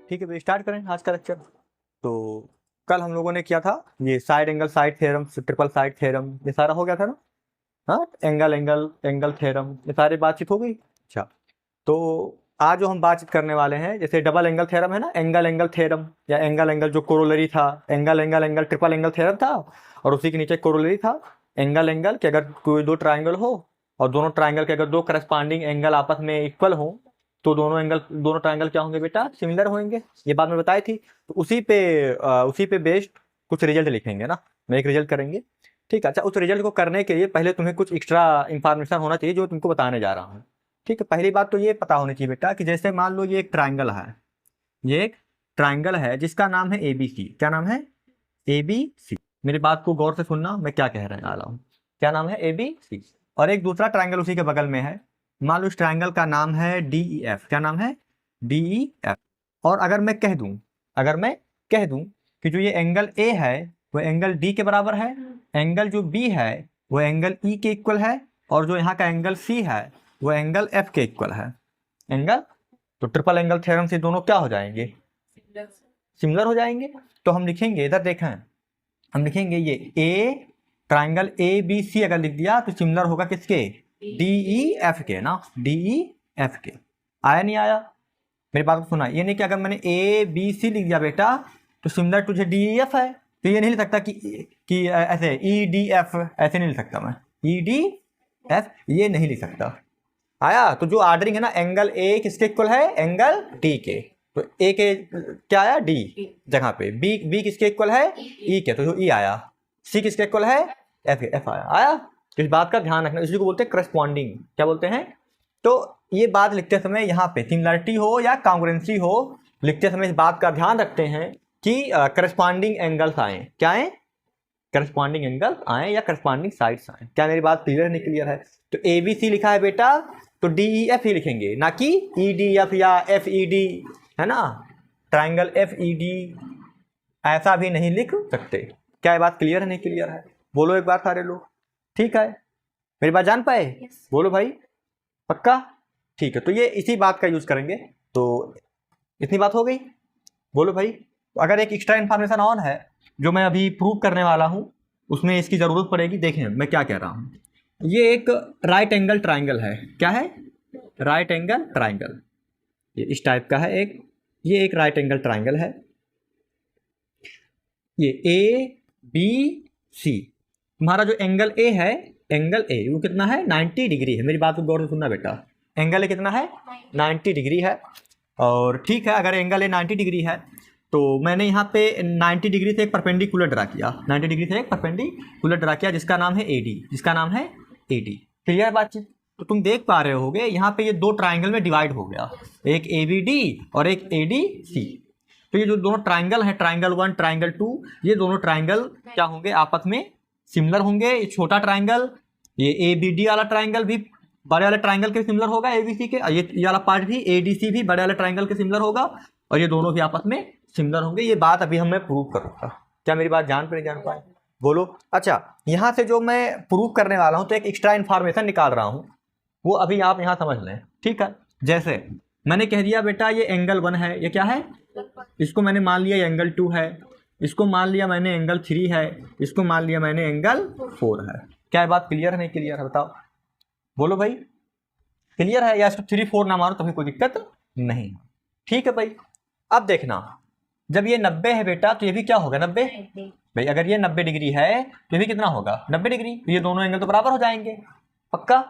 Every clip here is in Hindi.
ठीक है भाई, स्टार्ट करें आज का लेक्चर। तो कल हम लोगों ने किया था ये side angle side theorem, triple side theorem, ये सारा हो गया था ना। हाँ, एंगल एंगल एंगल थ्योरम, ये सारी बातचीत हो गई। अच्छा, तो आज जो हम बातचीत करने वाले हैं, जैसे डबल एंगल थ्योरम है ना, एंगल एंगल थ्योरम या एंगल एंगल जो कोरोलरी था, angle angle angle triple angle theorem था, और उसी के नीचे कोरोलरी था एंगल एंगल कि अगर कोई दो ट्राइंगल हो और दोनों ट्राइंगल के अगर दो करस्पॉन्डिंग एंगल आपस में इक्वल हो तो दोनों ट्राइंगल क्या होंगे बेटा, सिमिलर होंगे। ये बात मैं बताई थी। तो उसी पे बेस्ड कुछ रिजल्ट लिखेंगे ना, मैं एक रिजल्ट करेंगे। ठीक है। अच्छा, उस रिजल्ट को करने के लिए पहले तुम्हें कुछ एक्स्ट्रा इंफॉर्मेशन होना चाहिए जो तुमको बताने जा रहा हूँ। ठीक है, पहली बात तो ये पता होनी चाहिए बेटा कि जैसे मान लो ये एक ट्राइंगल है, ये एक ट्राइंगल है जिसका नाम है ABC। क्या नाम है? ABC। मेरी बात को गौर से सुनना, मैं क्या कह रहा हूँ। क्या नाम है? ABC। और एक दूसरा ट्राइंगल उसी के बगल में है, मान लो इस ट्राइंगल का नाम है DEF। क्या नाम है? DEF। और अगर मैं कह दूं कि जो ये एंगल A है वो एंगल D के बराबर है, एंगल जो B है वो एंगल E के इक्वल है, और जो यहाँ का एंगल C है वो एंगल F के इक्वल है। एंगल तो ट्रिपल एंगल थ्योरम से दोनों क्या हो जाएंगे? सिमिलर हो जाएंगे। तो हम लिखेंगे, इधर देखें, हम लिखेंगे ये A ट्राइंगल ABC अगर लिख दिया तो सिमिलर होगा किसके? DEF के ना, DEF के। आया नहीं आया? मेरी बात को सुना। ये नहीं कि अगर मैंने ABC लिख दिया बेटा तो सिमिलर टू DEF है, तो ये नहीं लिख सकता कि ऐसे EDF, ऐसे नहीं लिख सकता मैं। EDF ये नहीं लिख सकता। आया? तो जो ऑर्डरिंग है ना, एंगल A किसके इक्वल है? एंगल D के। तो A के क्या आया? D जगह पे। B किसके इक्वल है? E के, तो जो E आया। C किसके इक्वल है? F आया। तो इस बात का ध्यान रखना, इसी को बोलते हैं करस्पॉन्डिंग। क्या बोलते हैं? तो ये बात लिखते समय यहाँ पे सिमिलरिटी हो या कांग्रुएंसी हो, लिखते समय इस बात का ध्यान रखते हैं कि करस्पॉन्डिंग एंगल्स आए। क्या आए? करस्पॉन्डिंग एंगल आए या करस्पॉन्डिंग साइड्स आए। क्या मेरी बात क्लियर नहीं क्लियर है? तो ABC लिखा है बेटा तो DEF ही लिखेंगे, ना कि EDF या FED, है ना। ट्राइंगल FED ऐसा भी नहीं लिख सकते। क्या ये बात क्लियर है नहीं क्लियर है? बोलो एक बार सारे लोग। ठीक है, मेरी बात जान पाए? बोलो भाई, पक्का? ठीक है, तो ये इसी बात का यूज करेंगे। तो इतनी बात हो गई। बोलो भाई। अगर एक एक्स्ट्रा इन्फॉर्मेशन ऑन है जो मैं अभी प्रूव करने वाला हूं, उसमें इसकी जरूरत पड़ेगी। देखें मैं क्या कह रहा हूं। ये एक राइट एंगल ट्राइंगल है। क्या है? Right angle triangle. ये इस टाइप का है ये एक राइट एंगल ट्राइंगल है। ये ABC। तुम्हारा जो एंगल A है, एंगल A वो कितना है? 90 डिग्री है। मेरी बात को गौर से सुनना बेटा। एंगल A कितना है? 90 डिग्री है। और ठीक है, अगर एंगल A 90 डिग्री है तो मैंने यहाँ पे 90 डिग्री से एक परपेंडिकुलर ड्रा किया, 90 डिग्री से एक परपेंडिकुलर ड्रा किया जिसका नाम है AD। क्लियर बातचीत? तो तुम देख पा रहे होगे यहाँ पे ये दो ट्राइंगल में डिवाइड हो गया, एक ABD और एक ADC। तो ये जो दोनों ट्राइंगल है, ट्राइंगल 1 ट्राइंगल 2, ये दोनों ट्राइंगल क्या होंगे? आपस में सिमिलर होंगे। ये छोटा ट्राइंगल, ये ABD वाला ट्राइंगल भी बड़े वाले ट्राइंगल के सिमिलर होगा ABC के, ये वाला पार्ट भी ADC भी बड़े वाले ट्राइंगल के सिमिलर होगा, और ये दोनों भी आपस में सिमिलर होंगे। ये बात अभी मैं प्रूव करूंगा। क्या मेरी बात जान पाए? बोलो। अच्छा, यहाँ से जो मैं प्रूव करने वाला हूँ तो एक एक्स्ट्रा इन्फॉर्मेशन निकाल रहा हूँ, वो अभी आप यहाँ समझ लें। ठीक है, जैसे मैंने कह दिया बेटा ये एंगल 1 है, ये क्या है? इसको मैंने मान लिया एंगल 2 है, इसको मान लिया मैंने एंगल 3 है, इसको मान लिया मैंने एंगल 4 है। क्या बात क्लियर है नहीं क्लियर है? बताओ, बोलो भाई। क्लियर है? या इसको 3 4 ना मारो तो भी कोई दिक्कत नहीं। ठीक है भाई। अब देखना, जब ये 90 है बेटा तो ये भी क्या होगा? 90। भाई अगर ये 90 डिग्री है तो ये भी कितना होगा? 90 डिग्री। तो ये दोनों एंगल तो बराबर हो जाएंगे, पक्का।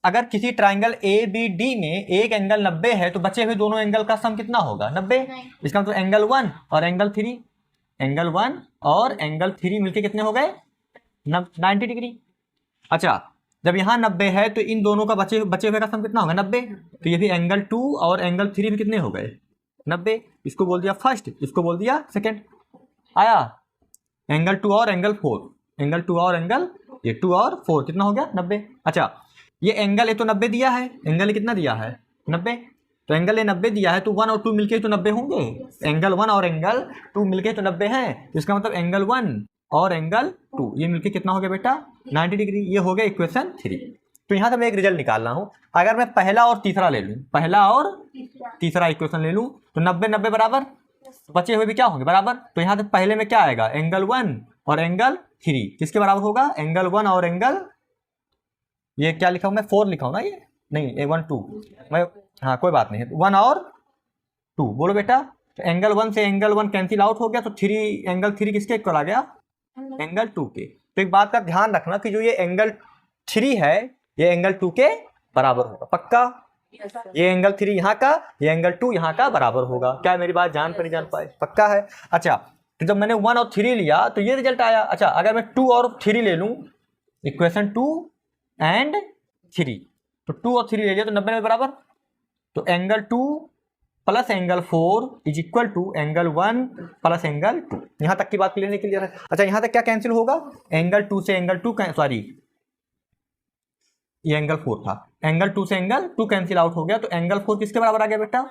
अगर किसी ट्राइंगल ABD में एक एंगल 90 है तो बचे हुए दोनों एंगल का सम कितना होगा? 90। इसका मतलब एंगल 1 और एंगल 3, एंगल 1 और एंगल 3 मिलके कितने हो गए? 90 डिग्री। अच्छा, जब यहाँ 90 है तो इन दोनों का बचे हुए का सम कितना होगा? 90। तो ये भी एंगल 2 और एंगल 3 भी कितने हो गए? 90। इसको बोल दिया फर्स्ट, इसको बोल दिया सेकेंड। आया? एंगल 2 और एंगल 4, एंगल 2 और एंगल, ये 2 और 4 कितना हो गया? 90। अच्छा, ये एंगल ए तो 90 दिया है, एंगल ए कितना दिया है? 90। तो एंगल ए 90 दिया है तो 1 और 2 मिलके तो 90 होंगे। एंगल 1 और एंगल 2 मिलके तो 90 है। इसका मतलब एंगल 1 और एंगल 2 ये मिलके कितना हो गया बेटा? 90 डिग्री। ये हो गया इक्वेशन 3। तो यहाँ से मैं एक रिजल्ट निकाल रहा हूँ। अगर मैं पहला और तीसरा ले लूँ, पहला और तीसरा इक्वेशन ले लूँ तो 90 90 बराबर बचे हुए भी क्या होंगे बराबर। तो यहाँ से पहले में क्या आएगा, एंगल 1 और एंगल 3 किसके बराबर होगा, एंगल 1 और एंगल, ये क्या लिखा हूं मैं, 4 लिखा हूं ना, ये नहीं, A1 2 मैं, हाँ कोई बात नहीं, 1 और 2 बोलो बेटा। तो एंगल 1 से एंगल 1 कैंसिल आउट हो गया, तो 3 एंगल 3 किसके इक्वल आ गया, एंगल 2 के। तो एक बात का ध्यान रखना कि जो ये एंगल 3 है ये एंगल 2 के बराबर होगा, पक्का। ये एंगल 3 यहाँ का, ये एंगल 2 यहाँ का बराबर होगा। क्या मेरी बात जान पर नहीं जान पाए, पक्का है। अच्छा तो जब मैंने 1 और 3 लिया तो ये रिजल्ट आया। अच्छा अगर मैं 2 और 3 ले लूं, इक्वेशन 2 एंड 3, तो 2 और 3 ले लिया तो 90 में बराबर। तो angle 2 plus angle 4 is equal to angle 1 plus angle 2। यहां तक की बात क्लियर है। अच्छा यहां तक क्या कैंसिल होगा, एंगल 2 से एंगल 2, सॉरी ये एंगल 4 था, एंगल 2 से एंगल 2 कैंसिल आउट हो गया, तो एंगल 4 किसके बराबर आ गया बेटा,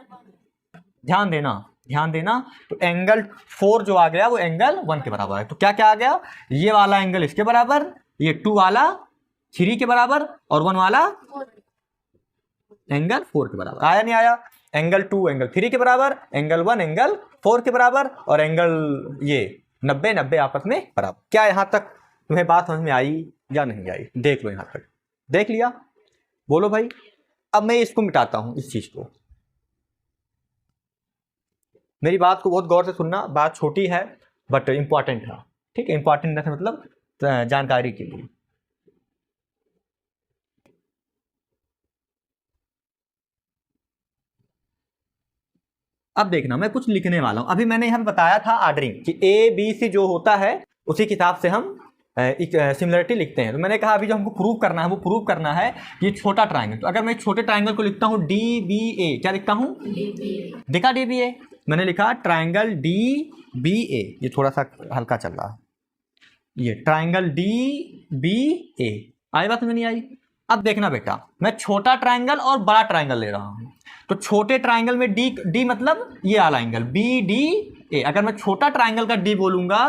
ध्यान देना ध्यान देना। तो एंगल 4 जो आ गया वो एंगल 1 के बराबर है। तो क्या क्या आ गया, ये वाला एंगल इसके बराबर, ये 2 वाला 3 के बराबर, और 1 वाला एंगल 4 के बराबर। आया नहीं आया, एंगल 2 एंगल 3 के बराबर, एंगल 1 एंगल 4 के बराबर, और एंगल ये 90 90 आपस में बराबर। क्या यहां तक तुम्हें बात समझ में आई या नहीं आई, देख लो, यहां तक देख लिया, बोलो भाई। अब मैं इसको मिटाता हूं, इस चीज को, मेरी बात को बहुत गौर से सुनना, बात छोटी है बट इंपॉर्टेंट है, ठीक है। इंपॉर्टेंट मतलब जानकारी के लिए। अब देखना मैं कुछ लिखने वाला हूं। अभी मैंने यहां बताया था ऑर्डरिंग कि ABC जो होता है उसी किताब से हम सिमिलरिटी लिखते हैं। तो मैंने कहा अभी जो हमको प्रूव करना है वो प्रूव करना है ये छोटा ट्राइंगल। तो अगर मैं छोटे ट्राइंगल को लिखता हूं DBA, क्या लिखता हूं, देखा DBA, मैंने लिखा ट्राइंगल DBA, ये थोड़ा सा हल्का चल रहा है, ये ट्राइंगल DBA, आई बात में नहीं आई। अब देखना बेटा, मैं छोटा ट्राइंगल और बड़ा ट्राइंगल ले रहा हूं। तो छोटे ट्राइंगल में D मतलब ये वाला एंगल BDA। अगर मैं छोटा ट्राइंगल का D बोलूंगा,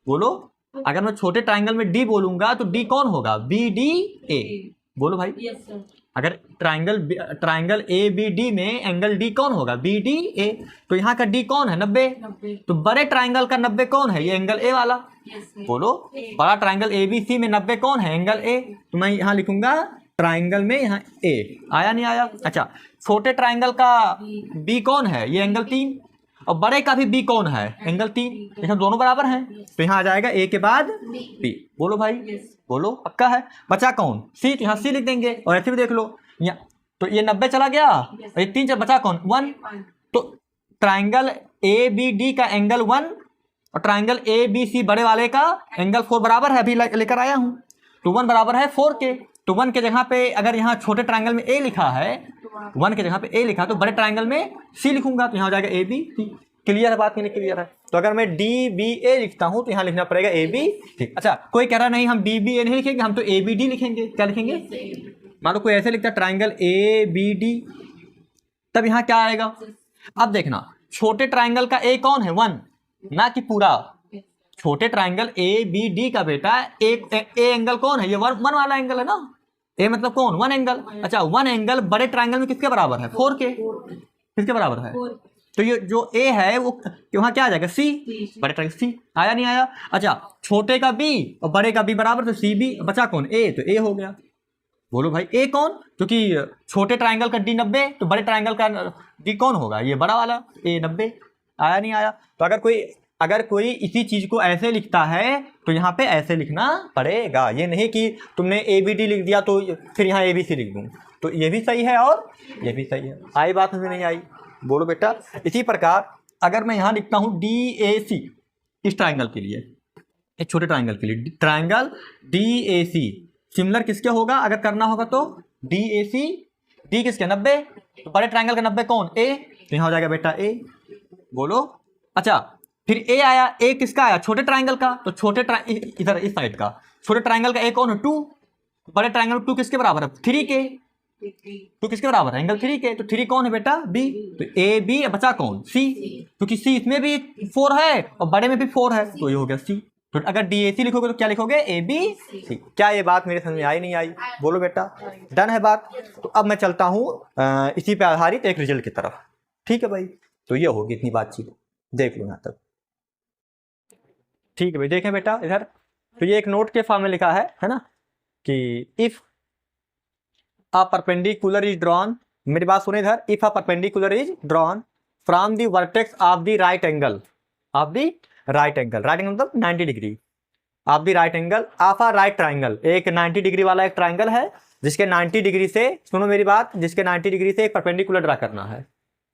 बोलो, अगर मैं छोटे ट्राइंगल में D बोलूंगा तो D कौन होगा, BDA, बोलो भाई। yes, अगर ट्राइंगल ABD में एंगल D कौन होगा, BDA। तो यहाँ का D कौन है, 90। तो बड़े ट्राइंगल का 90 कौन है, ये एंगल A वाला, बोलो। बड़ा ट्राइंगल ABC में 90 कौन है, एंगल A। तो मैं यहाँ लिखूंगा ट्राइंगल में यहाँ A, आया नहीं आया। अच्छा छोटे ट्राइंगल का B कौन है, ये एंगल 3, और बड़े का भी B कौन है, एंगल 3, यहाँ दोनों बराबर हैं। तो यहाँ आ जाएगा A के बाद B, बोलो भाई, बोलो, पक्का है। बचा कौन, C, तो यहाँ C लिख देंगे। और ऐसे भी देख लो, यहाँ तो ये 90 चला गया, और ये 3 बचा कौन, 1। तो ट्राइंगल ABD का एंगल 1 और ट्राइंगल ABC बड़े वाले का एंगल 4 बराबर है, अभी लेकर आया हूँ। तो 1 बराबर है 4 के। तो 1 के जगह पे अगर यहाँ छोटे ट्राइंगल में A लिखा है, 1 के जगह पे A लिखा, तो बड़े ट्राइंगल में C लिखूंगा, तो यहाँ हो जाएगा ABC। क्लियर है बात की नहीं क्लियर है। तो अगर मैं DBA लिखता हूं तो यहाँ लिखना पड़ेगा AB, ठीक। अच्छा कोई कह रहा नहीं हम DBA नहीं लिखेंगे, हम तो ABD लिखेंगे। क्या लिखेंगे, मान लो कोई ऐसे लिखता है ट्राइंगल ABD, तब यहाँ क्या आएगा। अब देखना छोटे ट्राइंगल का A कौन है, 1, ना कि पूरा। छोटे ट्राइंगल ABD का बेटा A एंगल कौन है, ये 1 वाला एंगल है ना, A मतलब कौन, 1 एंगल। अच्छा 1 एंगल बड़े ट्राइंगल में किसके बराबर है, 4 के, किसके बराबर है। तो ये जो A है वो वहां क्या आ जाएगा, C, बड़े ट्राइंगल C, आया नहीं आया। अच्छा छोटे का B और बड़े का B बराबर, तो CB, बचा कौन, A, तो A हो गया। बोलो भाई A कौन, क्योंकि छोटे ट्राइंगल का D 90, तो बड़े ट्राइंगल का D कौन होगा, ये बड़ा वाला A 90, आया नहीं आया। तो अगर कोई इसी चीज को ऐसे लिखता है तो यहाँ पे ऐसे लिखना पड़ेगा, ये नहीं कि तुमने ABD लिख दिया तो फिर यहाँ ABC लिख दूं। तो ये भी सही है और ये भी सही है, आई बात में नहीं आई, बोलो बेटा। इसी प्रकार अगर मैं यहाँ लिखता हूँ DAC, इस ट्राइंगल के लिए, एक छोटे ट्राइंगल के लिए ट्राइंगल DAC सिमिलर किसके होगा, अगर करना होगा तो DAC, D किसके 90, तो बड़े ट्राइंगल का 90 कौन, A, तो यहाँ हो जाएगा बेटा A, बोलो। अच्छा फिर A आया, A किसका आया, छोटे ट्राइंगल का, तो छोटे इधर इस साइड का छोटे ट्राइंगल का A कौन है, 2, बड़े ट्राइंगल 2 किसके बराबर है, 3 के, 2 किसके बराबर है, एंगल 3 के। तो 3 कौन है बेटा, B, तो AB, बचा कौन, C, क्योंकि C इसमें भी 4 है और बड़े में भी 4 है, तो ये हो गया C। तो अगर DAC लिखोगे तो क्या लिखोगे, ABC। क्या ये बात मेरे समझ में आई नहीं आई, बोलो बेटा, डन है बात। तो अब मैं चलता हूँ इसी पे आधारित एक रिजल्ट की तरफ, ठीक है भाई। तो ये होगी इतनी बातचीत। देख लो यहाँ तक, ठीक है भाई। देखें बेटा इधर, तो ये एक नोट के फॉर्म में लिखा है ना, कि if a perpendicular is drawn, मेरी बात सुने इधर, if a perpendicular is drawn from the vertex of the right angle, of the right angle, right angle मतलब 90 degree, of the right angle of a right triangle, एक 90 डिग्री वाला एक ट्राइंगल है जिसके 90 डिग्री से, सुनो मेरी बात, जिसके 90 डिग्री से एक परपेंडिकुलर ड्रा करना है।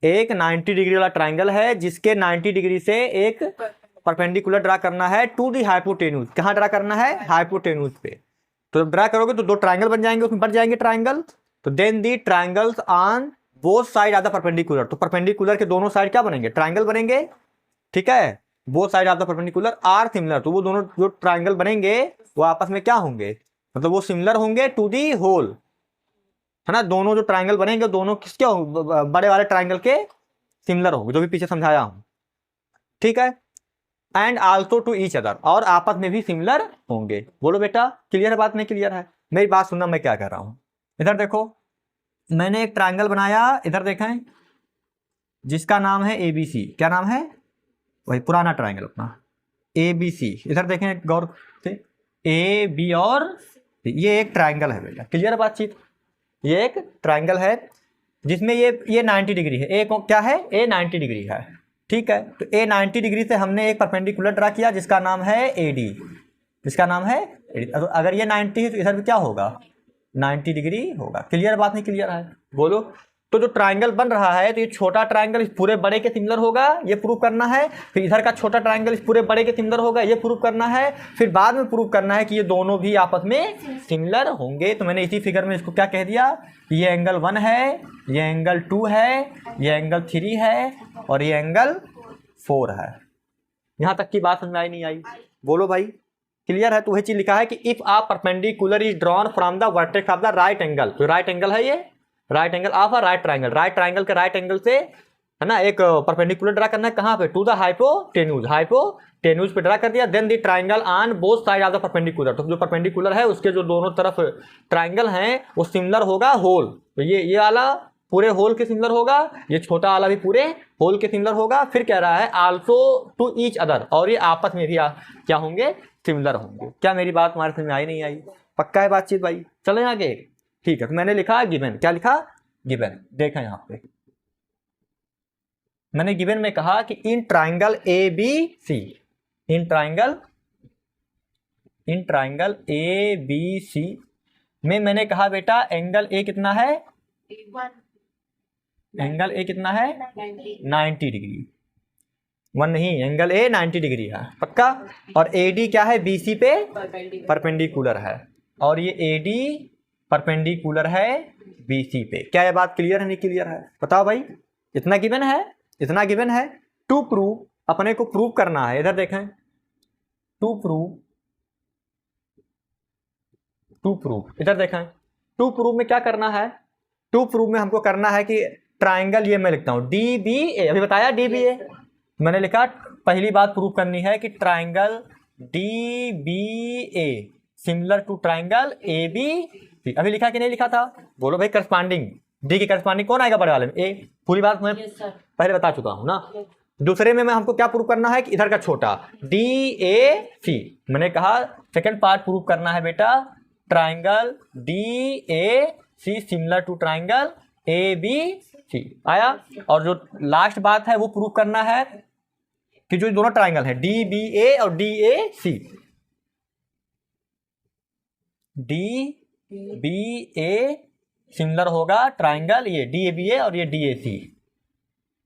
एक 90 डिग्री वाला ट्राइंगल है जिसके 90 डिग्री से एक परपेंडिकुलर ड्रा करना है टू दी हाइपोटेन्यूज, कहाँ ड्रा करना है, हाइपोटेन्यूज पे। तो जब ड्रा करोगे तो दो ट्राइंगल बन जाएंगे, उसमें बन जाएंगे ट्राइंगल, तो then the triangles on both side of the perpendicular, तो परपेंडिकुलर के दोनों साइड क्या बनेंगे, ट्राइंगल बनेंगे, ठीक है। Both side of the perpendicular are similar, तो वो दोनों जो ट्राइंगल बनेंगे वो आपस में क्या होंगे, मतलब वो सिमिलर होंगे टू दी होल, है ना। दोनों जो ट्राइंगल बनेंगे दोनों किसके बड़े वाले ट्राइंगल के सिमिलर होंगे, जो भी पीछे समझाया हूं, ठीक है। And also to each other, और आपस में भी सिमिलर होंगे। बोलो बेटा क्लियर है, बात नहीं क्लियर है, मेरी बात सुनना मैं क्या कर रहा हूं। इधर देखो, मैंने एक ट्राइंगल बनाया, इधर देखें, जिसका नाम है ABC, क्या नाम है, वही पुराना ट्राइंगल अपना ABC। इधर देखें गौर से, AB और ये एक ट्राइंगल है बेटा, क्लियर है बातचीत, ये एक ट्राइंगल है जिसमें ये 90 डिग्री है, ए क्या है, ए 90 डिग्री है, ठीक है। तो ए 90 डिग्री से हमने एक परपेंडिकुलर ड्रा किया जिसका नाम है AD, जिसका नाम है AD। अगर ये 90 है तो इधर भी क्या होगा, 90 डिग्री होगा। क्लियर बात नहीं क्लियर है, बोलो। तो जो ट्राइंगल बन रहा है, तो ये छोटा ट्राइंगल इस पूरे बड़े के सिमिलर होगा, ये प्रूव करना है। फिर इधर का छोटा ट्राइंगल इस पूरे बड़े के सिमिलर होगा, ये प्रूव करना है। फिर बाद में प्रूव करना है कि ये दोनों भी आपस में सिमिलर होंगे। तो मैंने इसी फिगर में इसको क्या कह दिया, ये एंगल 1 है, ये एंगल 2 है, ये एंगल 3 है, और ये एंगल 4 है। यहां तक की बात समझ में आई नहीं आई, बोलो भाई क्लियर है। तो वही चीज लिखा है कि if a perpendicular is drawn from the vertex of the right angle, तो राइट एंगल है ये, right angle of a right triangle, right triangle के राइट एंगल से, है ना, एक परपेंडिकुलर ड्रा करना है, कहां पे, टू द हाइपोटेन्यूज, हाइपोटेन्यूज पे ड्रा कर दिया। Then the triangle on both side of the perpendicular, तो जो परपेंडिकुलर है उसके जो दोनों तरफ ट्राइंगल हैं वो सिमिलर होगा होल, तो ये वाला पूरे होल के सिमिलर होगा, ये छोटा वाला भी पूरे होल के सिमिलर होगा। फिर कह रहा है आल्सो टू ईच अदर, और ये आपस में भी क्या होंगे, सिमिलर होंगे। क्या मेरी बात तुम्हारे समझ में आई नहीं आई, पक्का है बातचीत भाई, चलें आगे, ठीक है। तो मैंने लिखा गिवन, क्या लिखा, गिवन, देखा यहां पे मैंने गिवन में कहा कि in triangle ABC, in triangle ABC में मैंने कहा बेटा एंगल A कितना है, एंगल A कितना है, 90 डिग्री, 1 नहीं, एंगल A 90 डिग्री है पक्का। और AD क्या है, BC पे परपेंडिकुलर है, और ये AD परपेंडिकुलर है BC पे। क्या ये बात क्लियर है नहीं क्लियर है, बताओ भाई। इतना गिवन है, इतना गिवन है। टू प्रूव, अपने को प्रूव करना है, इधर देखें, टू प्रूव, इधर देखें, टू प्रूव में क्या करना है, टू प्रूव में हमको करना है कि ट्राइंगल, ये मैं लिखता हूं DBA, अभी बताया DBA, मैंने लिखा पहली बात प्रूव करनी है कि triangle DBA similar to triangle ABC। अभी लिखा कि नहीं लिखा था, बोलो भाई। करस्पॉन्डिंग डी की करस्पॉन्डिंग कौन आएगा बड़े वाले में, ए। पूरी बात मैं पहले बता चुका हूं ना। दूसरे में मैं हमको क्या प्रूव करना है कि इधर का छोटा DAC, मैंने कहा सेकंड पार्ट प्रूव करना है बेटा, triangle DAC similar to triangle ABC आया। और जो लास्ट बात है वो प्रूव करना है कि जो दोनों ट्राइंगल है DBA और DAC, DBA सिमिलर होगा ट्राइंगल ये DABA और ये DAC,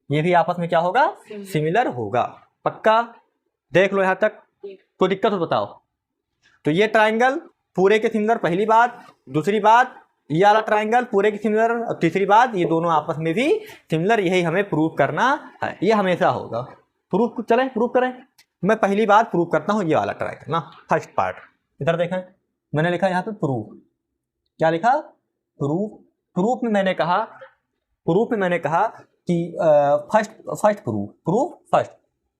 ये भी आपस में क्या होगा, सिमिलर होगा पक्का। देख लो यहां तक, कोई दिक्कत हो बताओ। तो ये ट्राइंगल पूरे के सिमिलर, पहली बात। दूसरी बात, ये वाला ट्राइंगल पूरे के सिमिलर। और तीसरी बात, ये दोनों आपस में भी सिमिलर, यही हमें प्रूव करना है, ये हमेशा होगा। प्रूफ चलें, प्रूव करें। मैं पहली बात प्रूव करता हूं, ये वाला ट्राइंगल ना, फर्स्ट पार्ट। इधर देखें, मैंने लिखा यहाँ पे प्रूफ, क्या लिखा, प्रूफ। प्रूफ में मैंने कहा कि फर्स्ट प्रूफ फर्स्ट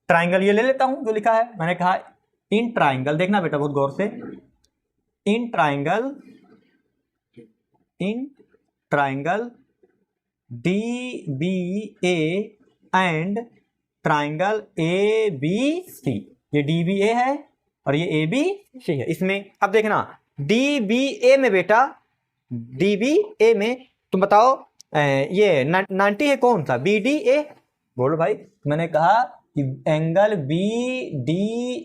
ट्राइंगल ये ले लेता हूं जो लिखा है। मैंने कहा इन ट्राइंगल, देखना बेटा बहुत गौर से, in triangle DBA and triangle A B C, ये डी बी ए है और ये ए बी सी है। इसमें अब देखना डी बी ए में बेटा, डी बी ए में तुम बताओ ये 90 है कौन सा, बी डी ए, बोलो भाई। मैंने कहा कि एंगल बी डी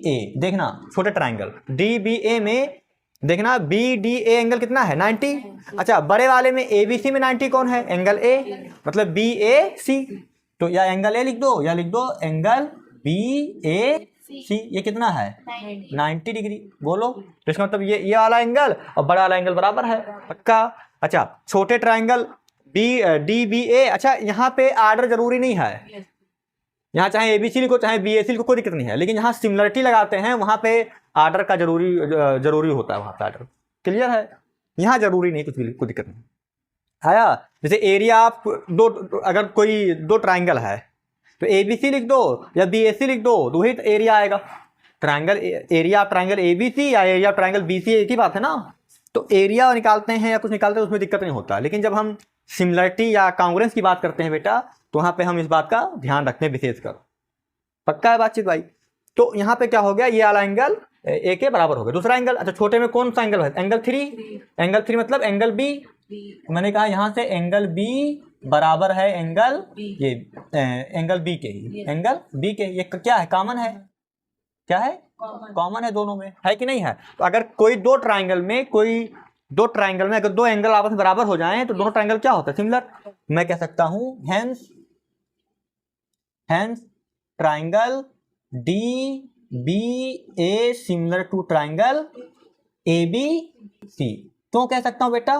ए, देखना छोटे ट्राइंगल डी बी ए में देखना बी डी ए एंगल कितना है 90। अच्छा बड़े वाले में ए बी सी में 90 कौन है, एंगल ए, मतलब बी ए सी। तो या एंगल ए लिख दो या लिख दो एंगल बी ए सी, ये कितना है 90 डिग्री, बोलो। तो इसका मतलब ये वाला एंगल और बड़ा वाला एंगल बराबर है, पक्का। अच्छा छोटे ट्राइंगल बी डी बी ए, अच्छा यहाँ पे आर्डर जरूरी नहीं है, यहाँ चाहे एबीसी लिखो चाहे बीएसी लिखो कोई दिक्कत नहीं है, लेकिन यहाँ सिमिलरिटी लगाते हैं वहाँ पे आर्डर का जरूरी होता है, वहाँ पे आर्डर क्लियर है, यहाँ जरूरी नहीं, कुछ भी कोई दिक्कत नहीं आया। जैसे एरिया आप दो, अगर कोई दो ट्राइंगल है तो एबीसी लिख दो या बीएसी लिख दो तो वही एरिया आएगा। ट्राइंगल एरिया ट्राइंगल एबीसी या एरिया ट्राइंगल बीसी एक ही बात है ना। तो एरिया निकालते हैं या कुछ निकालते हैं उसमें दिक्कत नहीं होता, लेकिन जब हम सिमिलरिटी या कांग्रेंस की बात करते हैं बेटा तो वहाँ पे हम इस बात का ध्यान रखते हैं विशेषकर, पक्का है बातचीत भाई। तो यहाँ पे क्या हो गया, ये वाला एंगल ए के बराबर हो गया। दूसरा एंगल, अच्छा छोटे में कौन सा एंगल है, एंगल 3, एंगल 3 मतलब एंगल बी। मैंने कहा यहाँ से एंगल बी बराबर है एंगल ये एंगल बी के ही, एंगल बी के, ये क्या है कॉमन है, क्या है कॉमन है दोनों में, है कि नहीं है। तो अगर कोई दो ट्राइंगल में अगर दो एंगल आपस में बराबर हो जाएं तो दोनों ट्राइंगल क्या होता है, सिमिलर। मैं कह सकता हूं hence triangle D B A similar to triangle A B C. क्यों कह सकता हूं बेटा,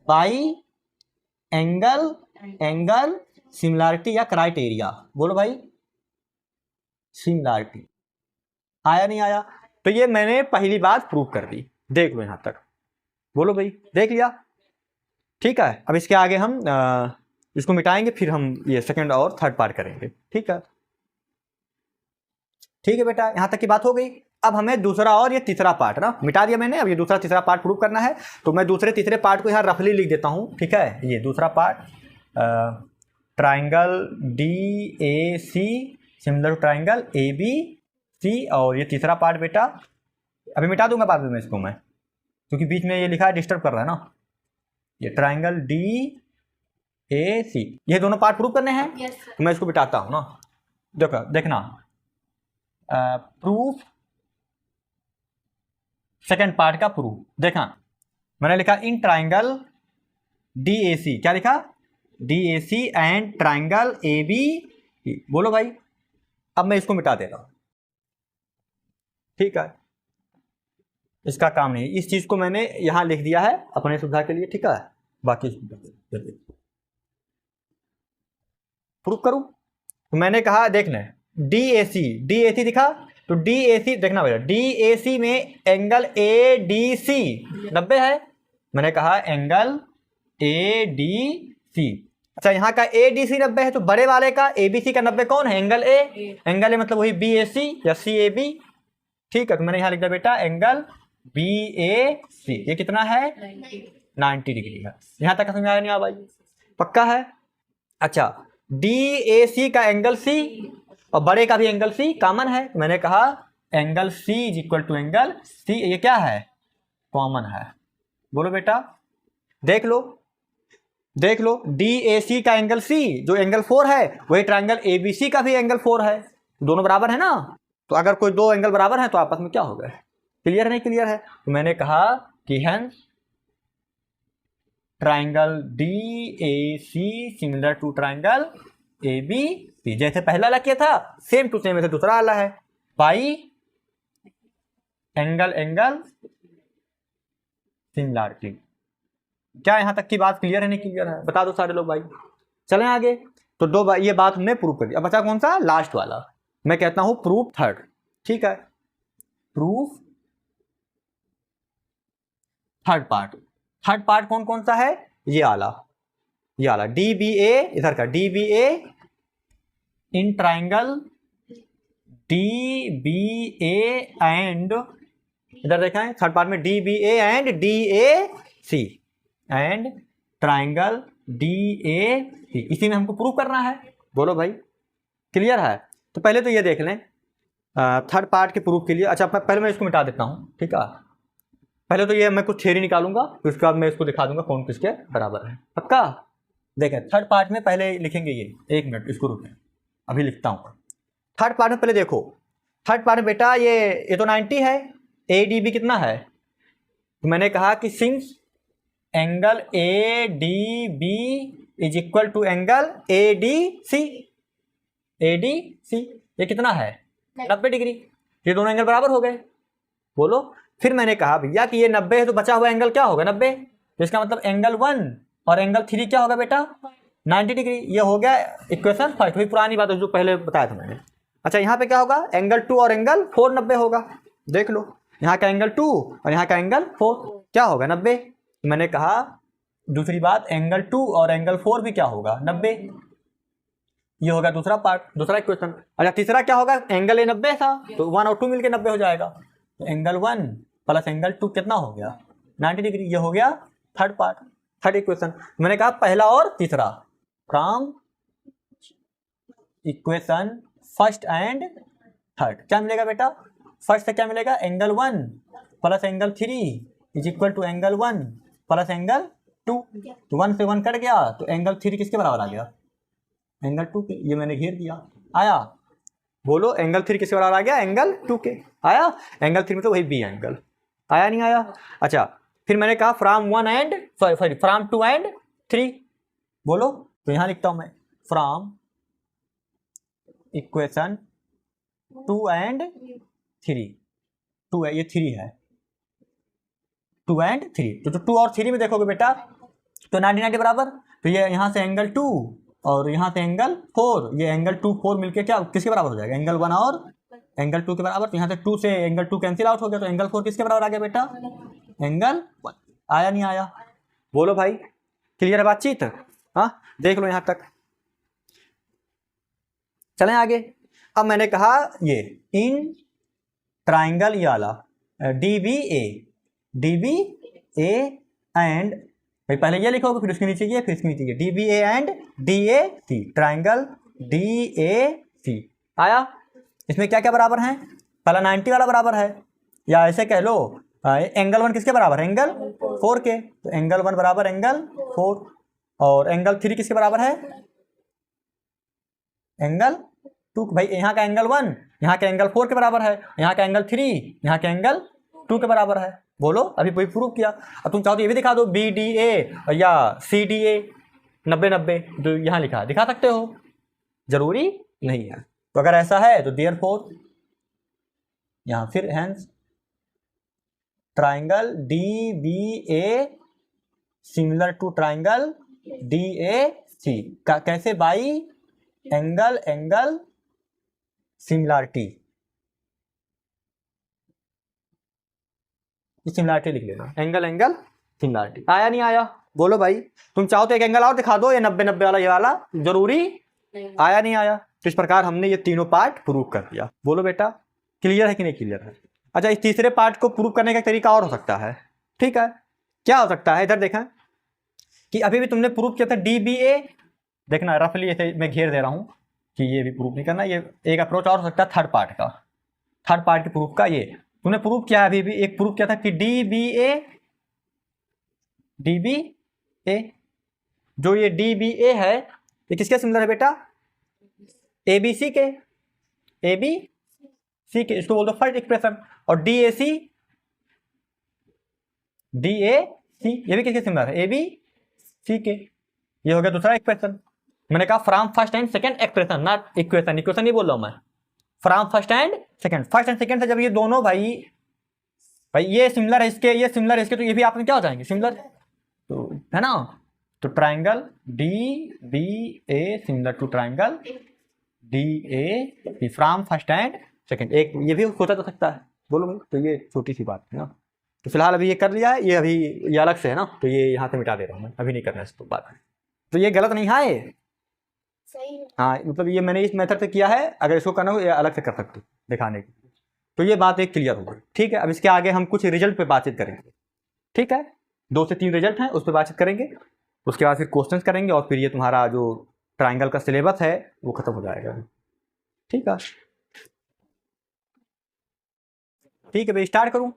बाई एंगल सिमिलरिटी या क्राइटेरिया, बोलो भाई सिमिलरिटी। आया नहीं आया, तो ये मैंने पहली बात प्रूव कर दी, देख लो यहां तक, बोलो भाई देख लिया, ठीक है। अब इसके आगे हम इसको मिटाएंगे, फिर हम ये सेकंड और थर्ड पार्ट करेंगे, ठीक है बेटा, यहां तक की बात हो गई। अब हमें दूसरा और ये तीसरा पार्ट ना मिटा दिया मैंने, अब ये दूसरा तीसरा पार्ट प्रूव करना है, तो मैं दूसरे तीसरे पार्ट को यहाँ रफली लिख देता हूँ, ठीक है। ये दूसरा part triangle D A C similar to triangle A B C, और ये तीसरा पार्ट बेटा अभी मिटा दूंगा बाद में इसको मैं, क्योंकि बीच में ये लिखा है डिस्टर्ब कर रहा है ना। ये ट्राइंगल डी ए सी, ये दोनों पार्ट प्रूव करने हैं। तो मैं इसको बिठाता हूँ ना, देखना प्रूफ सेकंड पार्ट का प्रूफ। देखा मैंने लिखा इन ट्राइंगल डी ए सी, क्या लिखा, D A C and triangle A B, बोलो भाई। अब मैं इसको मिटा देता हूं, ठीक है, इसका काम नहीं, इस चीज को मैंने यहां लिख दिया है अपने सुविधा के लिए, ठीक है। बाकी प्रूफ करूं तो मैंने कहा देखना डी ए सी दिखा, तो डी ए सी देखना भैया, डी ए सी में एंगल ए डी सी 90 है। मैंने कहा एंगल ए डी सी, अच्छा यहाँ का ए डी सी 90 है, तो बड़े वाले का ए बी सी का 90 कौन है, एंगल ए मतलब वही बी ए सी या सी ए बी, ठीक है। तो मैंने यहाँ लिख दिया बेटा एंगल बी ए सी, ये कितना है 90 डिग्री है। यहाँ तक समझ आया नहीं भाई, पक्का है। अच्छा डी ए सी का एंगल सी और बड़े का भी एंगल सी कॉमन है, मैंने कहा angle C is equal to angle C, ये क्या है कॉमन है, बोलो बेटा देख लो डी ए सी का एंगल सी जो एंगल 4 है वही ट्राइंगल ए बी सी का भी एंगल 4 है, दोनों बराबर है ना। तो अगर कोई दो एंगल बराबर है तो आपस में क्या हो गए, क्लियर नहीं क्लियर है। तो मैंने कहा कि hence triangle D A C similar to triangle A B C, जैसे पहला वाला किया था सेम टू सेम ऐसे दूसरा वाला है, बाई एंगल सिमिलरिटी। क्या यहां तक की बात क्लियर है नहीं क्लियर है, बता दो सारे लोग भाई। चलें आगे, तो ये बात हमने प्रूव कर दी। अब बचा कौन सा, लास्ट वाला, मैं कहता हूं प्रूफ थर्ड, ठीक है। प्रूफ थर्ड पार्ट कौन सा है, ये आला डी बी ए, इधर का D B A in triangle D B A and, इधर देखा है थर्ड पार्ट में D B A and D A C and triangle D A C, इसी में हमको प्रूव करना है, बोलो भाई क्लियर है। तो पहले तो ये देख लें थर्ड पार्ट के प्रूफ के लिए। अच्छा पहले मैं इसको मिटा देता हूँ, ठीक है। पहले तो ये मैं कुछ थ्योरी निकालूंगा, फिर उसके बाद मैं इसको दिखा दूंगा कौन किसके बराबर है। पक्का? देखें थर्ड पार्ट में पहले लिखेंगे ये, एक मिनट इसको रुकें, अभी लिखता हूँ। थर्ड पार्ट में पहले देखो, थर्ड पार्ट में बेटा ये तो 90 है, ए डी बी कितना है? तो मैंने कहा कि since angle A D B is equal to angle A D C, A D C ये कितना है? 90 डिग्री। ये दोनों एंगल बराबर हो गए, बोलो। फिर मैंने कहा भैया कि ये 90 है तो बचा हुआ एंगल क्या होगा? 90। तो इसका मतलब एंगल 1 और एंगल 3 क्या होगा बेटा? 90 डिग्री। ये हो गया इक्वेशन फर्स्ट, वही पुरानी बात है जो पहले बताया था मैंने। अच्छा यहाँ पे क्या होगा? एंगल 2 और एंगल 4 90 होगा। देख लो यहाँ का एंगल 2 और यहाँ का एंगल 4 क्या होगा? 90। मैंने कहा दूसरी बात, एंगल 2 और एंगल 4 भी क्या होगा? 90। ये होगा दूसरा पार्ट, दूसरा इक्वेशन। अच्छा तीसरा क्या होगा? एंगल ए 90 था तो 1 और 2 मिलके 90 हो जाएगा। तो एंगल 1 प्लस एंगल 2 कितना हो गया? 90 डिग्री। ये हो गया थर्ड पार्ट, थर्ड इक्वेशन। मैंने कहा पहला और तीसरा, from equation first and third क्या मिलेगा बेटा? फर्स्ट से क्या मिलेगा? Angle 1 plus angle 3 is equal to angle 1 plus angle 2। तो 1 से 1 कट गया तो एंगल 3 किसके बराबर आ गया? एंगल 2 के। ये मैंने घेर दिया, आया? बोलो एंगल 3 किसके बराबर आ गया? एंगल 2 के। आया? एंगल 3 में तो वही बी एंगल आया, नहीं आया? अच्छा फिर मैंने कहा from 1 and sorry from 2 and 3, बोलो। तो यहां लिखता हूं मैं फ्रॉम इक्वेशन 2 एंड 3, 2 है ये 3 है, 2 एंड 3। तो 2 और 3 में देखोगे बेटा तो 99 के बराबर। तो ये यहाँ से एंगल 2 और यहाँ से एंगल 4, ये एंगल 2 4 मिलके क्या किसके बराबर हो जाएगा? एंगल 1 और एंगल 2 के बराबर। तो यहाँ से 2 से एंगल 2 कैंसिल आउट हो गया तो एंगल 4 किसके बराबर आ गया बेटा? एंगल 1। आया नहीं आया? बोलो भाई, क्लियर है बातचीत? हाँ देख लो यहाँ तक, चलें आगे। अब मैंने कहा ये इन ट्राइंगल ये वाला डी बी ए एंड, भाई पहले ये लिखोगे फिर उसके नीचे ये फिर इसके नीचे ये, D B A and D A C, triangle D A C. आया? इसमें क्या क्या बराबर हैं? पहला 90 वाला बराबर है, या ऐसे कह लो एंगल 1 किसके बराबर है? एंगल 4 के। तो एंगल 1 बराबर एंगल 4 और एंगल 3 किसके बराबर है? एंगल 2। भाई यहाँ का एंगल 1 यहाँ का एंगल 4 के बराबर है, यहाँ का एंगल 3 यहाँ का एंगल 2 के बराबर है। बोलो अभी वही प्रूव किया। अब तुम चाहो तो ये भी दिखा दो बी डी ए या सी डी ए 90 90 जो यहाँ लिखा दिखा सकते हो, जरूरी नहीं है। तो अगर ऐसा है तो देयरफॉर यहाँ फिर hence triangle D B A similar to triangle D A C का कैसे? By angle angle similarity, similarity लिख लेना, एंगल एंगल सिमिलरिटी। आया नहीं आया? बोलो भाई, तुम चाहो तो एक एंगल और दिखा दो, ये 90 90 वाला, ये वाला जरूरी आया नहीं आया? तो इस प्रकार हमने ये तीनों पार्ट प्रूव कर दिया। बोलो बेटा क्लियर है कि नहीं क्लियर है? अच्छा इस तीसरे पार्ट को प्रूव करने का तरीका और हो सकता है, ठीक है? क्या हो सकता है? इधर देखा कि अभी भी तुमने प्रूव किया था डी बी ए, देखना रफली ऐसे मैं घेर दे रहा हूं कि ये भी प्रूफ नहीं करना। ये एक अप्रोच और हो सकता है थर्ड पार्ट का, थर्ड पार्ट के प्रूफ का। ये तूने प्रूफ किया, अभी भी एक प्रूफ किया था कि डी बी ए जो ये डी बी ए है ये किसके सिमिलर है बेटा? ए बी सी के, ए बी सी के, इसको बोल दो फर्स्ट एक्सप्रेशन। और डी ए सी ये भी किसके सिमिलर है? ए बी सी के। ये हो गया दूसरा एक्सप्रेशन। मैंने कहा from first and second expression, not equation, equation नहीं बोल रहा हूं मैं, from first and second. First and second से जब ये दोनों भाई ये सिमिलर है इसके, ये सिमिलर है इसके, तो ये भी आपने क्या हो जाएंगे? सिमिलर, तो है ना? तो triangle D B A similar to triangle D A from first and second. एक ये भी सोचा जा सकता है। बोलो भाई, तो ये छोटी सी बात है ना। तो फिलहाल अभी ये कर लिया है, ये अभी ये अलग से है ना, तो ये यहाँ से मिटा दे रहा हूँ मैं, अभी नहीं करना इसको बात। तो ये गलत नहीं है, सही है। हाँ मतलब ये मैंने इस मेथड से किया है, अगर इसको करना हो ये अलग से कर सकते हो दिखाने की। तो ये बात एक क्लियर हो गई, ठीक है? अब इसके आगे हम कुछ रिजल्ट पे बातचीत करेंगे, ठीक है? 2 से 3 रिजल्ट हैं उस पर बातचीत करेंगे, उसके बाद फिर क्वेश्चंस करेंगे और फिर ये तुम्हारा जो ट्राइंगल का सिलेबस है वो खत्म हो जाएगा। ठीक है, ठीक है भाई, स्टार्ट करूं।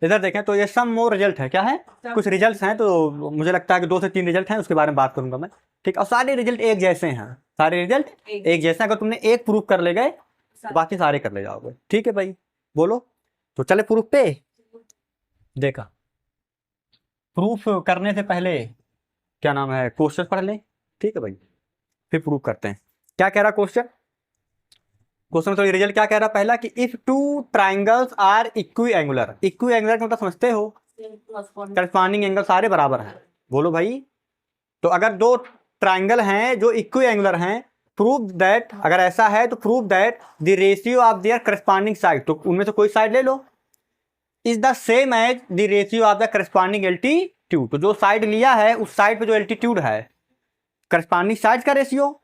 इधर देखें तो ये सम मोर रिजल्ट है, क्या है, कुछ रिजल्ट्स हैं, तो मुझे लगता है कि 2 से 3 रिजल्ट हैं, उसके बारे में बात करूंगा मैं। ठीक, और सारे रिजल्ट एक जैसे हैं, सारे रिजल्ट एक जैसे हैं। अगर तुमने एक प्रूफ कर ले गए तो बाकी सारे कर ले जाओगे। ठीक है भाई, बोलो। तो चले प्रूफ पे। देखा, प्रूफ करने से पहले क्या नाम है, क्वेश्चन पढ़ लें। ठीक है भाई, फिर प्रूफ करते हैं। क्या कह रहा क्वेश्चन, क्वेश्चन तो रिजल्ट क्या कह रहा पहला कि if two triangles are equiangular, equiangular का मतलब समझते हो, करस्पॉन्डिंग एंगल सारे बराबर हैं। बोलो भाई, तो अगर दो ट्राइंगल हैं जो इक्वी एंगुलर हैं, प्रूव दैट, अगर ऐसा है तो prove that the ratio of their corresponding side, तो उनमें से कोई साइड ले लो, is the same as the ratio of the corresponding altitude, तो जो साइड लिया है उस साइड पे जो एल्टीट्यूड है, करस्पॉन्डिंग साइड का रेशियो,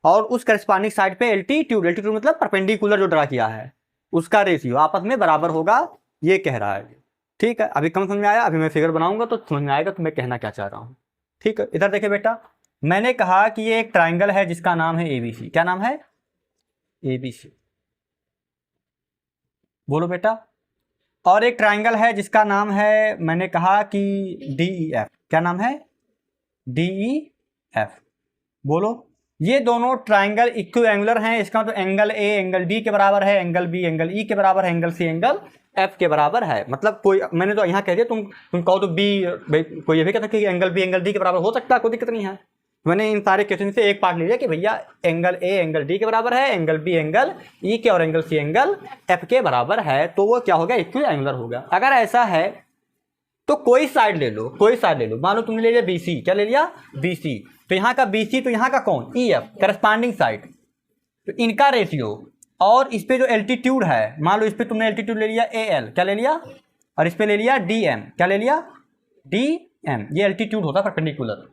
और उस करस्पॉन्डिंग साइड पे एल्टीट्यूड, एल्टीट्यूड मतलब परपेंडिकुलर जो ड्रा किया है उसका रेशियो आपस में बराबर होगा, ये कह रहा है। ठीक है, अभी कम समझ में आया, अभी मैं फिगर बनाऊंगा तो समझ में आएगा तो मैं कहना क्या चाह रहा हूँ। ठीक है, इधर देखिए बेटा, मैंने कहा कि ये एक ट्राइंगल है जिसका नाम है एबीसी। क्या नाम है, एबीसी, बोलो बेटा। और एक ट्राइंगल है जिसका नाम है, मैंने कहा कि डीईएफ। क्या नाम है, डीईएफ, बोलो। ये दोनों ट्राइंगल इक्विएंगुलर हैं, इसका मतलब एंगल ए एंगल डी के बराबर है, एंगल बी एंगल ई के बराबर है, एंगल सी एंगल एफ के बराबर है। मतलब कोई, मैंने तो यहाँ कह दिया, तुम कहो तो बी, कोई ये भी कहता कि एंगल बी एंगल डी के बराबर हो सकता है, कोई दिक्कत नहीं है। मैंने इन सारे क्वेश्चन से एक पार्ट ले लिया कि भैया एंगल ए एंगल डी के बराबर है, एंगल बी एंगल ई के और एंगल सी एंगल एफ के बराबर है, तो वो क्या हो गया, इक्विएंगुलर हो गया। अगर ऐसा है तो कोई साइड ले लो, कोई साइड ले लो। मान लो तुमने ले लिया बीसी, क्या ले लिया, बीसी, तो यहाँ का बीसी, तो यहाँ का कौन, ईएफ, करस्पॉन्डिंग साइड, तो इनका रेशियो, और इस पे जो एल्टीट्यूड है, मान लो इस पे तुमने एल्टीट्यूड ले लिया एएल, क्या ले लिया, और इस पे ले लिया डीएम, क्या ले लिया, डीएम, ये एल्टीट्यूड होता है परपेंडिकुलर।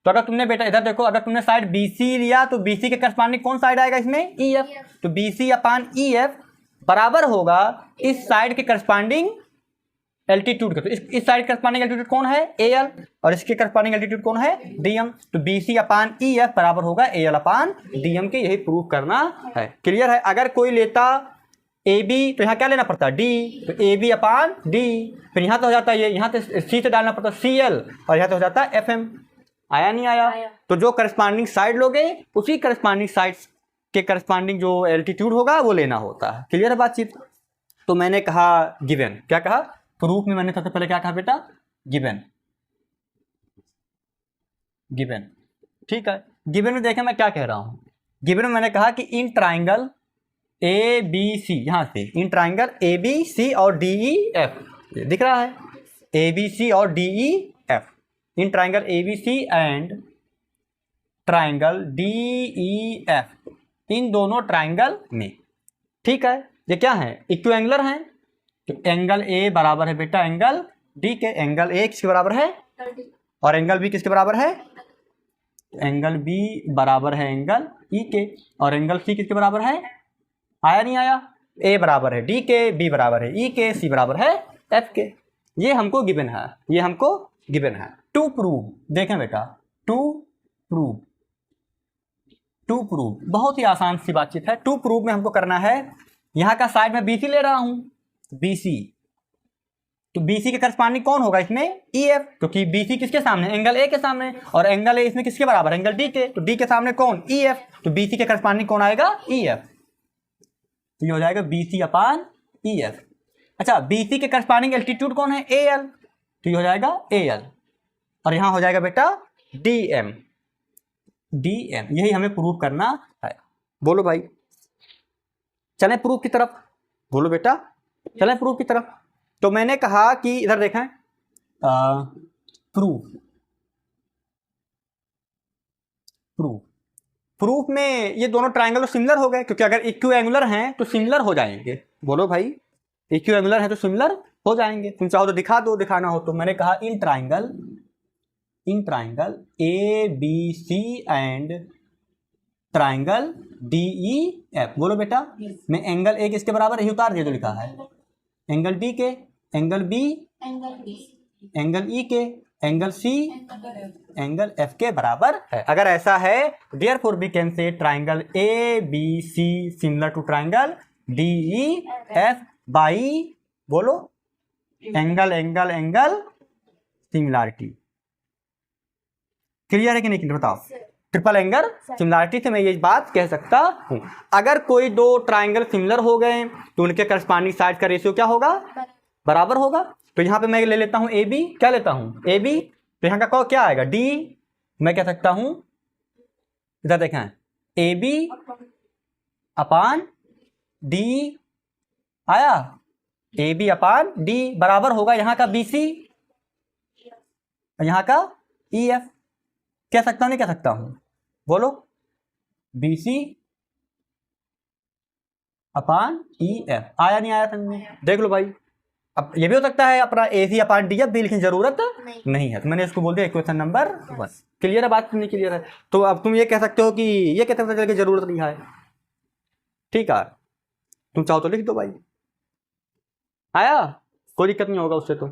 तो अगर तुमने बेटा इधर देखो, अगर तुमने साइड बीसी लिया तो बीसी के करस्पॉन्डिंग कौन साइड आएगा इसमें, ईएफ, तो बीसी अपान ईएफ बराबर होगा इस साइड के करस्पॉन्डिंग एल्टीट्यूड का। तो इस साइड करस्पॉन्डिंग एल्टीट्यूड कौन है, एएल, और इसके करस्पॉन्डिंग एल्टीट्यूड कौन है, डीएम, तो बीसी अपान ईएफ बराबर होगा एएल अपान डीएम के, यही प्रूव करना है। क्लियर है। अगर कोई लेता ए बी तो यहाँ क्या लेना पड़ता, डी, तो ए बी अपान डी, फिर यहाँ तो हो जाता है ये, यहाँ से सी से डालना पड़ता सी एल, और यहाँ तो हो जाता है एफ एम। आया नहीं आया, तो जो करस्पॉन्डिंग साइड लोगे उसी करस्पॉन्डिंग साइड के करस्पॉन्डिंग जो एल्टीट्यूड होगा वो लेना होता है। क्लियर है बातचीत। तो मैंने कहा गिवन, क्या कहा, प्रूफ में मैंने सबसे पहले क्या कहा बेटा, गिवन, गिवन। ठीक है, गिवन में देखें मैं क्या कह रहा हूं, गिवन में मैंने कहा कि इन ट्राइंगल ए बी सी, यहां से in triangle A B C और डी ई एफ, दिख रहा है, ए बी सी और D E F, in triangle A B C and triangle D E F, इन दोनों ट्राइंगल में, ठीक है, ये क्या है, इक्विएंगुलर हैं, तो एंगल ए बराबर है बेटा एंगल डी के, एंगल ए किसके बराबर है, और एंगल बी किसके बराबर है, एंगल बी बराबर है एंगल ई के, और एंगल सी किसके बराबर है, आया नहीं आया, ए बराबर है डी के, बी बराबर है ई के, सी बराबर है एफ के। ये हमको गिवन है, ये हमको गिवन है। टू प्रूव, देखें बेटा, टू प्रूव, टू प्रूव बहुत ही आसान सी बातचीत है। टू प्रूव में हमको करना है, यहाँ का साइड में बीसी ले रहा हूं, बीसी, तो बीसी के करस्पॉन्डिंग कौन होगा इसमें, ईएफ, क्योंकि बीसी किसके सामने, एंगल ए के सामने, और एंगल ए इसमें किसके बराबर, एंगल डी के, तो डी के सामने कौन, ईएफ, तो बीसी के करस्पॉन्डिंग कौन आएगा, ईएफ, तो ये हो जाएगा बीसी अपान ईएफ। अच्छा, बीसी के करस्पॉन्डिंग एल्टीट्यूड कौन है, एएल, तो ये हो जाएगा एएल, और यहां हो जाएगा बेटा डीएम, डीएम, यही हमें प्रूव करना है। बोलो भाई, चलें प्रूफ की तरफ, बोलो बेटा, चलें प्रूफ की तरफ। तो मैंने कहा कि इधर देखें, प्रूफ, प्रूफ, प्रूफ में ये दोनों ट्राइंगल तो सिमिलर हो गए, क्योंकि अगर इक्विएंगुलर हैं तो सिमिलर हो जाएंगे। बोलो भाई, इक्विएंगुलर हैं तो सिमिलर हो जाएंगे। तुम चाहो तो दिखा दो, दिखाना हो तो। मैंने कहा in triangle, in triangle A B C and triangle D E F, बोलो बेटा, मैं एंगल ए किसके बराबर, यही उतार दिया जो लिखा है, एंगल डी के, angle B, angle B, angle E के, एंगल सी एंगल एफ के बराबर है। अगर ऐसा है therefore we can say triangle A B C similar to triangle D E F by बोलो angle angle angle similarity. Clear है कि नहीं क्लियर बताओ? ट्रिपल एंगल सिमिलरिटी से मैं ये बात कह सकता हूं। अगर कोई दो ट्राइंगल सिमिलर हो गए तो उनके करस्पॉन्डिंग साइड का रेशियो क्या होगा? बराबर होगा। तो यहाँ पे मैं ले लेता हूँ ए बी, क्या लेता हूँ ए बी, तो यहाँ का क्या आएगा डी। मैं कह सकता हूँ इधर देखें ए बी अपान डी आया, ए बी अपान डी बराबर होगा यहाँ का बी सी यहाँ का ई एफ। कह सकता हूँ नहीं कह सकता हूँ? बोलो B C upon E F. आया नहीं आया समझ में? देख लो भाई। अब ये भी हो सकता है अपना ए सी अपान डी एफ भी लिखने की जरूरत नहीं है, तो मैंने इसको बोल दिया इक्वेशन नंबर 1। क्लियर है बात? नहीं क्लियर है तो अब तुम ये कह सकते हो कि ये कैसे पता चल की जरूरत नहीं है। ठीक है, तुम चाहो तो लिख दो भाई। आया, कोई दिक्कत नहीं होगा उससे। तो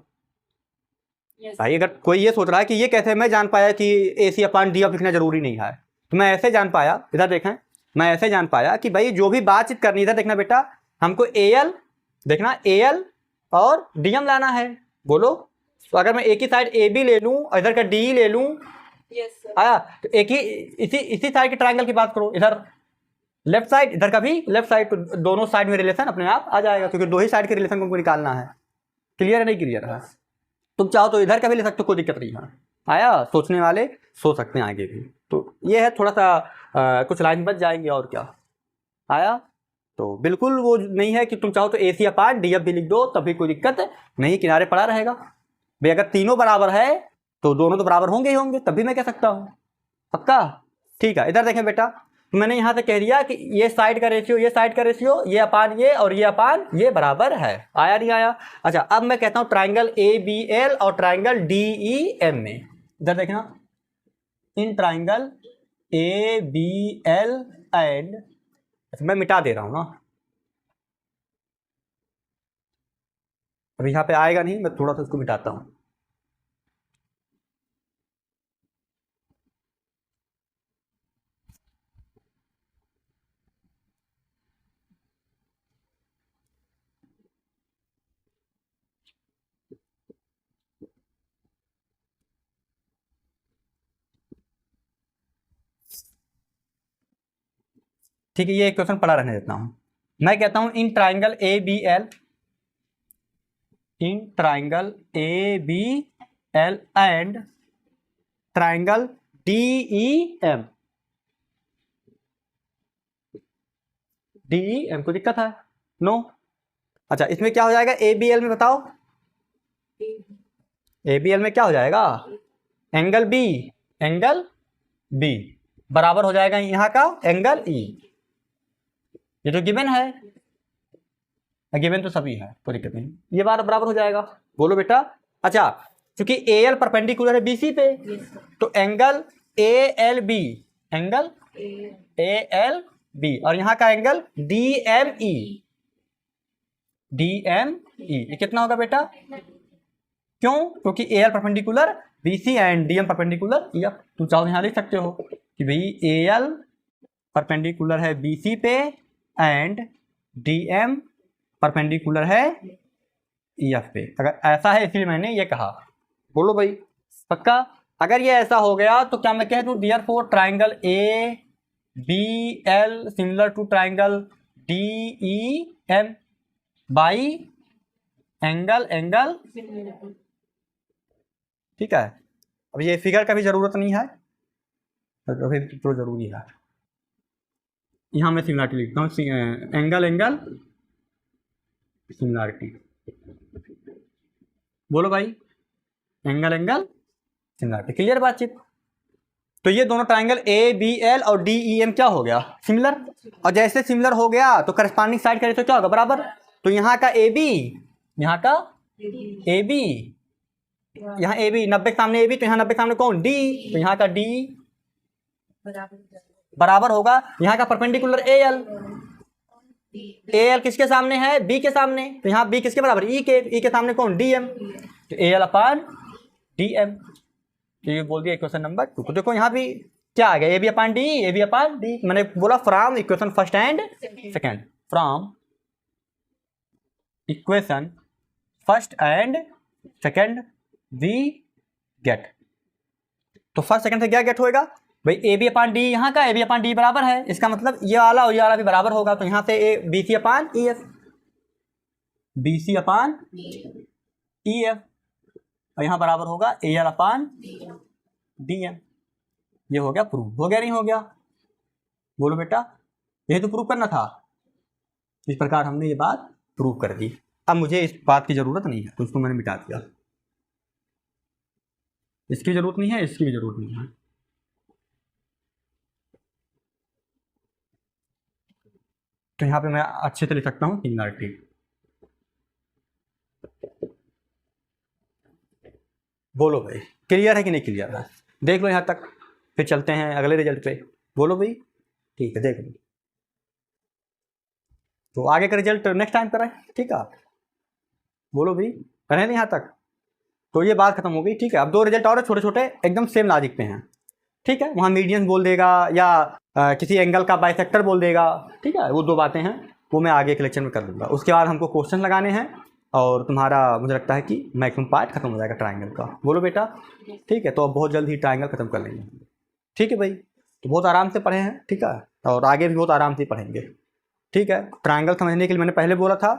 भाई अगर कोई ये सोच रहा है कि ये कैसे मैं जान पाया कि ए सी अपान डी एफ लिखना जरूरी नहीं है, तो मैं ऐसे जान पाया, इधर देखें, मैं ऐसे जान पाया कि भाई जो भी बातचीत करनी, इधर देखना बेटा, हमको ए एल देखना, ए एल और डी एम लाना है। बोलो तो अगर मैं एक ही साइड ए बी ले लूं और इधर का डी ले लूं, आया, तो एक ही इसी साइड के ट्राइंगल की बात करो, इधर लेफ्ट साइड इधर का भी लेफ्ट साइड, तो दोनों साइड में रिलेशन अपने आप आ जाएगा, क्योंकि दो ही साइड के रिलेशन को निकालना है। क्लियर है नहीं क्लियर है? तुम चाहो तो इधर का भी ले सकते हो, कोई दिक्कत नहीं है। आया, सोचने वाले सोच सकते हैं आगे भी। तो ये है थोड़ा सा कुछ लाइन बच जाएंगे और क्या। आया, तो बिल्कुल वो नहीं है कि तुम चाहो तो ए सी अपान डी एफ भी लिख दो, तभी कोई दिक्कत नहीं, किनारे पड़ा रहेगा भाई। अगर तीनों बराबर है तो दोनों तो बराबर होंगे ही होंगे, तभी मैं कह सकता हूँ। पक्का? ठीक है, इधर देखें बेटा, तो मैंने यहाँ से कह दिया कि ये साइड का रेशियो, ये साइड का रेशियो, ये अपान ये और ये अपान ये बराबर है। आया नहीं आया? अच्छा, अब मैं कहता हूँ ट्राइंगल ए बी एल और ट्राइंगल डी ई एम में, इधर देखना, in triangle A B L and, मैं मिटा दे रहा हूं ना, अब यहाँ पे आएगा नहीं, मैं थोड़ा सा इसको मिटाता हूं। ठीक है, ये क्वेश्चन पढ़ा रहने देता हूं। मैं कहता हूं in triangle A B L, in triangle A B L and triangle D E M, D E M को दिक्कत है? नो। अच्छा, इसमें क्या हो जाएगा ए बी एल में बताओ? ए बी एल में क्या हो जाएगा? एंगल बी, एंगल बी बराबर हो जाएगा यहाँ का एंगल ई। ये तो गिवन है, गिवन तो सभी है, कोई दिक्कत नहीं, ये बार बराबर हो जाएगा। बोलो बेटा। अच्छा, क्योंकि ए एल परपेंडिकुलर है बी सी पे, तो angle A L B, angle A L B और यहाँ का angle D M E, D M E, ये कितना होगा बेटा? क्यों? क्योंकि A L perpendicular B C and D M perpendicular E F. तुम चाहो यहाँ लिख सकते हो कि भाई ए एल परपेंडिकुलर है बी सी पे एंड डी एम परपेंडिकुलर है ई एफ पे। अगर ऐसा है इसलिए मैंने ये कहा। बोलो भाई, पक्का? अगर ये ऐसा हो गया तो क्या मैं कह दूं therefore triangle A B L similar to triangle D E M by angle angle. ठीक है, अब ये फिगर का भी जरूरत नहीं है, अभी तो जरूरी है। यहाँ मैं सिमिलरिटी लिखता हूँ, एंगल एंगल सिमिलरिटी। बोलो भाई, एंगल एंगल सिमिलरिटी। क्लियर बातचीत? तो ये दोनों ट्राइंगल ए बी एल और डी ई एम क्या हो गया? सिमिलर। और जैसे सिमिलर हो गया तो करस्पॉन्डिंग साइड का रेशियो क्या होगा? बराबर। तो यहाँ का ए बी, यहाँ का ए बी, यहाँ ए बी 90 के सामने ए बी, तो यहाँ 90 के सामने कौन? डी, तो यहाँ का डी बराबर होगा यहाँ का perpendicular A L. A L किसके सामने है? बी के सामने, तो यहाँ बी किसके बराबर? ई के सामने कौन? डी एम, तो A L upon D M. तो ये बोल दिया इक्वेशन नंबर 2। तो देखो यहाँ भी क्या आ गया, A B upon D, A B upon D, मैंने बोला from equation first and second, from equation first and second we get. तो फर्स्ट सेकेंड से क्या गेट होएगा भाई, ए बी अपान डी यहाँ का ए बी अपान डी बराबर है, इसका मतलब ये वाला और ये वाला भी बराबर होगा, तो यहाँ से A B C upon E F, B C upon E F, और यहाँ बराबर होगा A L upon D M. ये हो गया प्रूव, हो गया नहीं हो गया, बोलो बेटा, यही तो प्रूव करना था। इस प्रकार हमने ये बात प्रूव कर दी। अब मुझे इस बात की जरूरत नहीं है, तो उसको मैंने मिटा दिया, इसकी जरूरत नहीं है, इसकी भी जरूरत नहीं है। तो यहाँ पे मैं अच्छे से लिख सकता हूँ सिंगुलैरिटी। बोलो भाई, क्लियर है कि नहीं क्लियर है? देख लो यहाँ तक, फिर चलते हैं अगले रिजल्ट पे। बोलो भाई, ठीक है देख लो, तो आगे का रिजल्ट नेक्स्ट टाइम कराएं, ठीक है? बोलो भाई, करें यहाँ तक? तो ये बात खत्म हो गई, ठीक है। अब 2 रिजल्ट और छोटे छोटे एकदम सेम लॉजिक पे हैं, ठीक है। वहाँ मीडियन बोल देगा या किसी एंगल का बाइसेक्टर बोल देगा, ठीक है। वो 2 बातें हैं, वो मैं आगे के लेक्चर में कर लूँगा। उसके बाद हमको क्वेश्चन लगाने हैं और तुम्हारा मुझे लगता है कि मैक्सिमम पार्ट खत्म हो जाएगा ट्राइंगल का। बोलो बेटा, ठीक है। तो अब बहुत जल्द ही ट्राइंगल खत्म कर लेंगे, ठीक है भाई। तो बहुत आराम से पढ़े हैं, ठीक है, और आगे भी बहुत आराम से पढ़ेंगे, ठीक है। ट्राइंगल समझने के लिए मैंने पहले बोला था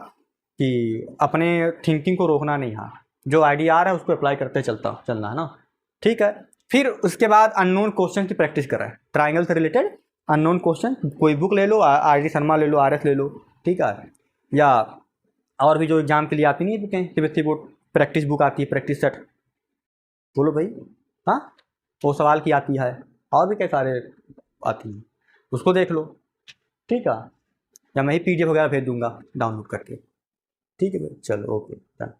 कि अपने थिंकिंग को रोकना नहीं है, जो आइडिया आ रहा है उसको अप्लाई करते चलना है ना, ठीक है। फिर उसके बाद अननोन क्वेश्चन की प्रैक्टिस करें, ट्राइंगल से रिलेटेड अननोन क्वेश्चन। कोई बुक ले लो, आर डी शर्मा ले लो, आर एस ले लो, ठीक है, या और भी जो एग्जाम के लिए आती नहीं बुकें, सीबीएसई बोर्ड प्रैक्टिस बुक आती है, प्रैक्टिस सेट। बोलो भाई, हाँ, वो सवाल की आती है, और भी कई सारे आती हैं, उसको देख लो, ठीक है। या मैं ही पीडीएफ वगैरह भेज दूंगा डाउनलोड करके, ठीक है भाई। चलो ओके, डन।